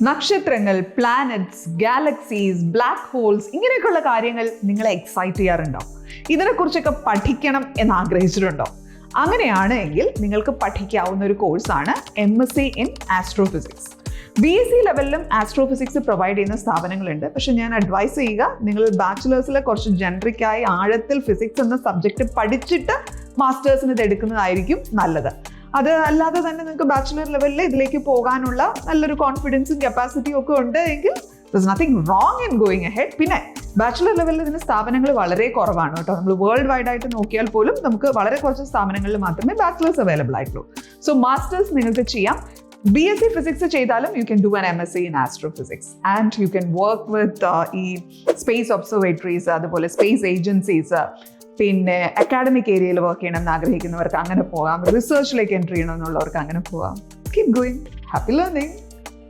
നക്ഷത്രങ്ങൾ, planets, galaxies, black holes ഇങ്ങനെയൊക്കെയുള്ള കാര്യങ്ങൾ നിങ്ങളെ എക്സൈറ്റ് ചെയ്യാറുണ്ടോ? ഇതിനെക്കുറിച്ചൊക്കെ പഠിക്കണം എന്ന് ആഗ്രഹിച്ചിട്ടുണ്ടോ? അങ്ങനെയാണ് എങ്കിൽ നിങ്ങൾക്ക് പഠിക്കാവുന്ന ഒരു കോഴ്സാണ് MSc ഇൻ ആസ്ട്രോഫിസിക്സ്. BSc ലെവലിലും ആസ്ട്രോഫിസിക്സ് പ്രൊവൈഡ് ചെയ്യുന്ന സ്ഥാപനങ്ങളുണ്ട്. പക്ഷെ ഞാൻ അഡ്വൈസ് ചെയ്യുക, നിങ്ങൾ ബാച്ചിലേഴ്സിലെ കുറച്ച് ജനറിക്കായി ആഴത്തിൽ ഫിസിക്സ് എന്ന സബ്ജക്റ്റ് പഠിച്ചിട്ട് മാസ്റ്റേഴ്സിന് ഇത് എടുക്കുന്നതായിരിക്കും നല്ലത്. അത് അല്ലാതെ തന്നെ നിങ്ങൾക്ക് ബാച്ചിലർ ലെവലിൽ ഇതിലേക്ക് പോകാനുള്ള നല്ലൊരു കോൺഫിഡൻസും കപ്പാസിറ്റിയും ഒക്കെ ഉണ്ട് എങ്കിൽ there's nothing wrong in going ahead. പിന്നെ ബാച്ചിലർ ലെവലിൽ ഇതിന് സ്ഥാപനങ്ങൾ വളരെ കുറവാണ് കേട്ടോ. നമ്മൾ വേൾഡ് വൈഡ് ആയിട്ട് നോക്കിയാൽ പോലും നമുക്ക് വളരെ കുറച്ച് സ്ഥാപനങ്ങളിൽ മാത്രമേ ബാച്ചിലേഴ്സ് അവൈലബിൾ ആയിട്ടുള്ളൂ. സോ മാസ്റ്റേഴ്സ് നിങ്ങൾക്ക് ചെയ്യാം. BSc ഫിസിക്സ് ചെയ്താലും you can do an MSc in astrophysics and you can work with ഈ സ്പേസ് ഒബ്സർവേറ്ററീസ്, അതുപോലെ സ്പേസ് ഏജൻസീസ്, പിന്നെ അക്കാഡമിക് ഏരിയയിൽ വർക്ക് ചെയ്യണം എന്ന് ആഗ്രഹിക്കുന്നവർക്ക് അങ്ങനെ പോകാം. റിസർച്ചിലേക്ക് എൻട്രി ചെയ്യണമെന്നുള്ളവർക്ക് അങ്ങനെ പോകാം. Keep going. Happy learning.